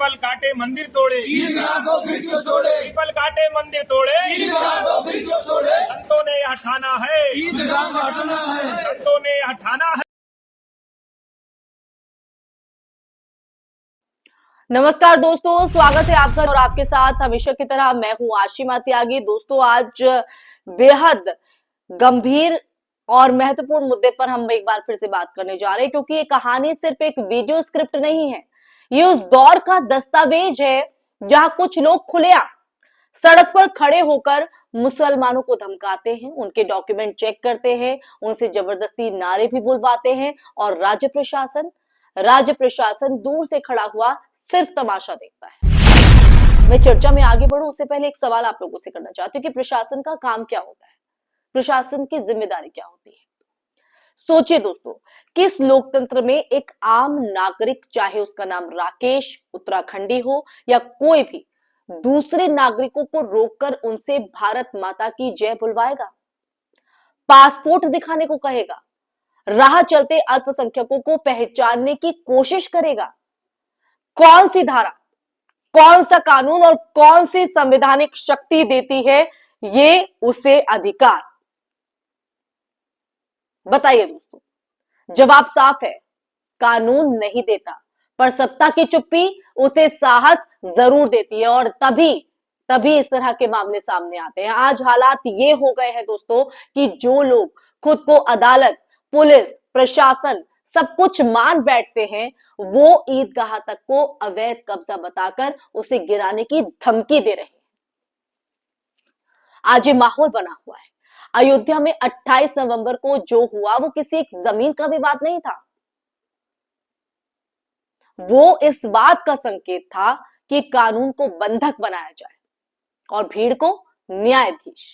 People काटे मंदिर तोड़े, ईदगाह को फिर क्यों छोड़े, पीपल काटे मंदिर तोड़े, ईदगाह को फिर क्यों छोड़े, संतों ने हटाना है, ईदगाह को हटाना है, संतों ने हटाना है। नमस्कार दोस्तों, स्वागत है आपका और आपके साथ हमेशा की तरह मैं हूं आशिमा त्यागी। दोस्तों, आज बेहद गंभीर और महत्वपूर्ण मुद्दे पर हम एक बार फिर से बात करने जा रहे हैं, क्योंकि ये कहानी सिर्फ एक वीडियो स्क्रिप्ट नहीं है। ये उस दौर का दस्तावेज है जहां कुछ लोग खुलेआम सड़क पर खड़े होकर मुसलमानों को धमकाते हैं, उनके डॉक्यूमेंट चेक करते हैं, उनसे जबरदस्ती नारे भी बुलवाते हैं और राज्य प्रशासन दूर से खड़ा हुआ सिर्फ तमाशा देखता है। मैं चर्चा में आगे बढ़ूं उससे पहले एक सवाल आप लोगों से करना चाहती हूँ कि प्रशासन का काम क्या होता है, प्रशासन की जिम्मेदारी क्या होती है। सोचिए दोस्तों, किस लोकतंत्र में एक आम नागरिक, चाहे उसका नाम राकेश उत्तराखंडी हो या कोई भी, दूसरे नागरिकों को रोककर उनसे भारत माता की जय बुलवाएगा, पासपोर्ट दिखाने को कहेगा, राह चलते अल्पसंख्यकों को पहचानने की कोशिश करेगा? कौन सी धारा, कौन सा कानून और कौन सी संवैधानिक शक्ति देती है ये उसे अधिकार? बताइए दोस्तों। जवाब साफ है, कानून नहीं देता, पर सत्ता की चुप्पी उसे साहस जरूर देती है और तभी इस तरह के मामले सामने आते हैं। आज हालात ये हो गए हैं दोस्तों कि जो लोग खुद को अदालत, पुलिस, प्रशासन सब कुछ मान बैठते हैं, वो ईदगाह तक को अवैध कब्जा बताकर उसे गिराने की धमकी दे रहे हैं। आज ये माहौल बना हुआ है। अयोध्या में 28 नवंबर को जो हुआ वो किसी एक जमीन का विवाद नहीं था, वो इस बात का संकेत था कि कानून को बंधक बनाया जाए और भीड़ को न्यायाधीश।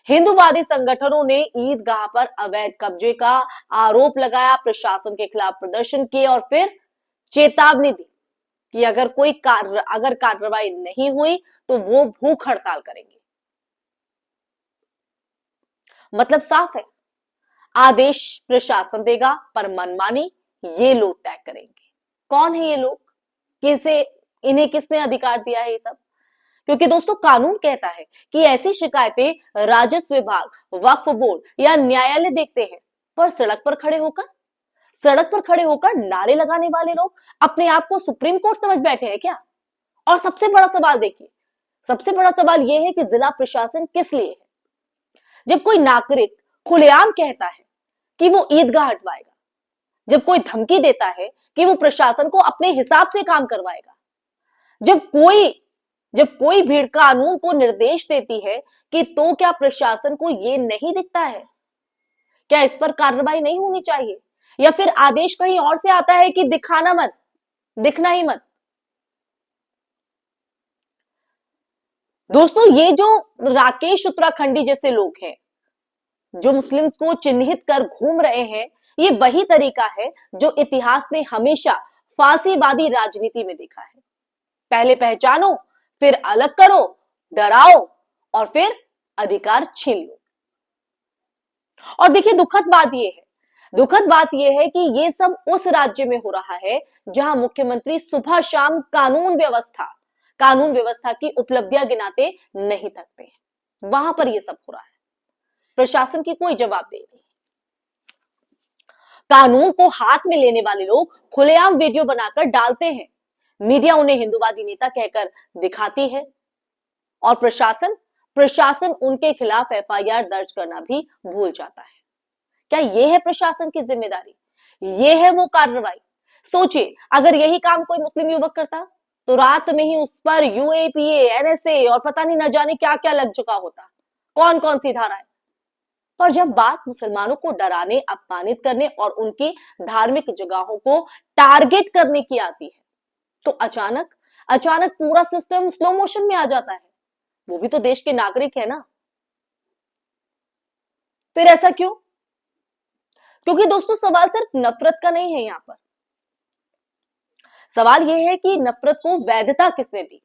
हिंदूवादी संगठनों ने ईदगाह पर अवैध कब्जे का आरोप लगाया, प्रशासन के खिलाफ प्रदर्शन किए और फिर चेतावनी दी कि अगर कार्रवाई नहीं हुई तो वो भूख हड़ताल करेंगे। मतलब साफ है, आदेश प्रशासन देगा पर मनमानी ये लोग तय करेंगे। कौन है ये लोग, इन्हें किसने अधिकार दिया है ये सब? क्योंकि दोस्तों, कानून कहता है कि ऐसी शिकायतें राजस्व विभाग, वक्फ बोर्ड या न्यायालय देखते हैं, पर सड़क पर खड़े होकर नारे लगाने वाले लोग अपने आप को सुप्रीम कोर्ट समझ बैठे हैं क्या? और सबसे बड़ा सवाल देखिए, सबसे बड़ा सवाल यह है कि जिला प्रशासन किस लिए है? जब कोई नागरिक खुलेआम कहता है कि वो ईदगाह हटवाएगा, जब कोई धमकी देता है कि वो प्रशासन को अपने हिसाब से काम करवाएगा, जब कोई भीड़ कानून को निर्देश देती है कि तो क्या प्रशासन को ये नहीं दिखता है? क्या इस पर कार्रवाई नहीं होनी चाहिए? या फिर आदेश कहीं और से आता है कि दिखना ही मत? दोस्तों, ये जो राकेश उत्तराखंडी जैसे लोग हैं जो मुस्लिम को चिन्हित कर घूम रहे हैं, ये वही तरीका है जो इतिहास ने हमेशा फांसीवादी राजनीति में देखा है। पहले पहचानो, फिर अलग करो, डराओ और फिर अधिकार छीन लो। और देखिए, दुखद बात यह है कि ये सब उस राज्य में हो रहा है जहां मुख्यमंत्री सुबह शाम कानून व्यवस्था की उपलब्धियां गिनाते नहीं थकते हैं। वहां पर यह सब हो रहा है, प्रशासन की कोई जवाबदेही नहीं। कानून को हाथ में लेने वाले लोग खुलेआम वीडियो बनाकर डालते हैं, मीडिया उन्हें हिंदूवादी नेता कहकर दिखाती है और प्रशासन उनके खिलाफ एफआईआर दर्ज करना भी भूल जाता है। क्या यह है प्रशासन की जिम्मेदारी? यह है वो कार्रवाई? सोचिए, अगर यही काम कोई मुस्लिम युवक करता तो रात में ही उस पर यूएपीए, एनएसए और पता नहीं न जाने क्या क्या लग चुका होता, कौन कौन सी धाराएं। पर जब बात मुसलमानों को डराने, अपमानित करने और उनकी धार्मिक जगहों को टारगेट करने की आती है तो अचानक पूरा सिस्टम स्लो मोशन में आ जाता है। वो भी तो देश के नागरिक है ना। फिर ऐसा क्यों? क्योंकि दोस्तों, सवाल सिर्फ नफरत का नहीं है। यहां पर सवाल यह है कि नफरत को वैधता किसने दी?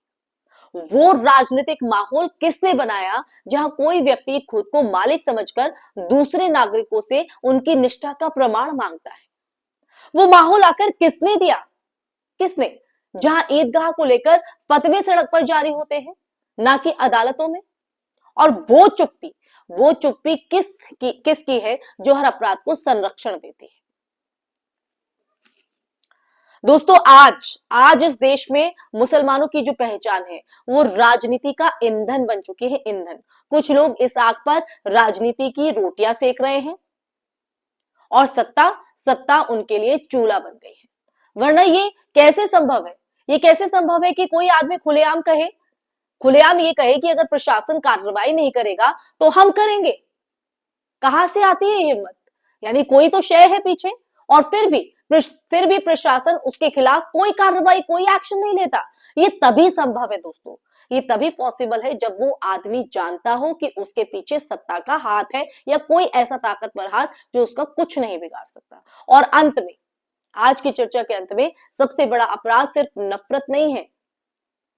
वो राजनीतिक माहौल किसने बनाया जहां कोई व्यक्ति खुद को मालिक समझकर दूसरे नागरिकों से उनकी निष्ठा का प्रमाण मांगता है? वो माहौल आकर किसने दिया? जहां ईदगाह को लेकर फतवे सड़क पर जारी होते हैं, ना कि अदालतों में। और वो चुप्पी किसकी है जो हर अपराध को संरक्षण देती है। दोस्तों आज इस देश में मुसलमानों की जो पहचान है वो राजनीति का ईंधन बन चुकी है, ईंधन। कुछ लोग इस आग पर राजनीति की रोटियां सेक रहे हैं और सत्ता उनके लिए चूल्हा बन गई है। वरना ये कैसे संभव है? ये कैसे संभव है कि कोई आदमी खुलेआम ये कहे कि अगर प्रशासन कार्रवाई नहीं करेगा तो हम करेंगे। कहां से आती है हिम्मत? यानी कोई तो शय है पीछे, और फिर भी प्रशासन उसके खिलाफ कोई कार्रवाई, कोई एक्शन नहीं लेता। ये तभी संभव है दोस्तों, ये तभी पॉसिबल है जब वो आदमी जानता हो कि उसके पीछे सत्ता का हाथ है या कोई ऐसा ताकतवर हाथ जो उसका कुछ नहीं बिगाड़ सकता। और अंत में, आज की चर्चा के अंत में, सबसे बड़ा अपराध सिर्फ नफरत नहीं है,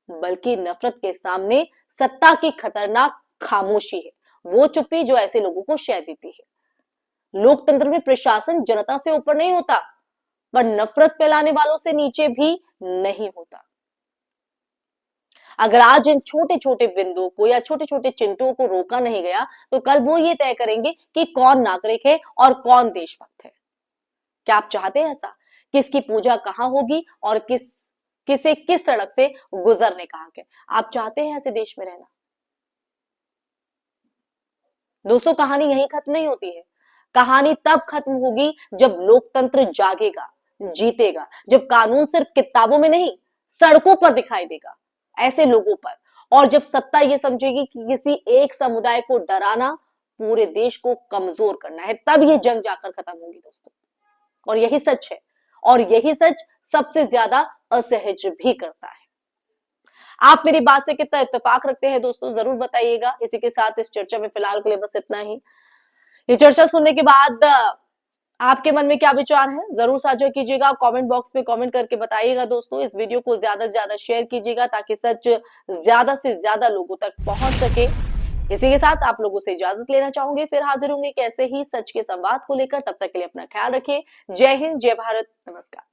बल्कि नफरत के सामने सत्ता की खतरनाक खामोशी है। वो चुप्पी जो ऐसे लोगों को शय देती है। लोकतंत्र में प्रशासन जनता से ऊपर नहीं होता, पर नफरत फैलाने वालों से नीचे भी नहीं होता। अगर आज इन छोटे छोटे बिंदुओं को या छोटे छोटे चिंटुओं को रोका नहीं गया तो कल वो ये तय करेंगे कि कौन नागरिक है और कौन देशभक्त है। क्या आप चाहते हैं ऐसा? किसकी पूजा कहां होगी और किसे किस सड़क से गुजरने कहा गया? आप चाहते हैं ऐसे देश में रहना? दोस्तों, कहानी यहीं खत्म नहीं होती है। कहानी तब खत्म होगी जब लोकतंत्र जागेगा, जीतेगा, जब कानून सिर्फ किताबों में नहीं सड़कों पर दिखाई देगा ऐसे लोगों पर, और जब सत्ता ये समझेगी कि किसी एक समुदाय को डराना पूरे देश को कमजोर करना है, तब ये जंग जाकर खत्म होगी दोस्तों। और यही सच है, और यही सच सबसे ज्यादा असहज भी करता है। आप मेरी बात से कितना इत्तेफाक रखते हैं दोस्तों, जरूर बताइएगा। इसी के साथ इस चर्चा में फिलहाल के लिए बस इतना ही। ये चर्चा सुनने के बाद आपके मन में क्या विचार है जरूर साझा कीजिएगा, कमेंट बॉक्स में कमेंट करके बताइएगा दोस्तों। इस वीडियो को ज्यादा से ज्यादा शेयर कीजिएगा ताकि सच ज्यादा से ज्यादा लोगों तक पहुंच सके। इसी के साथ आप लोगों से इजाजत लेना चाहूंगे, फिर हाजिर होंगे कैसे ही सच के संवाद को लेकर। तब तक के लिए अपना ख्याल रखिए। जय हिंद, जय भारत, नमस्कार।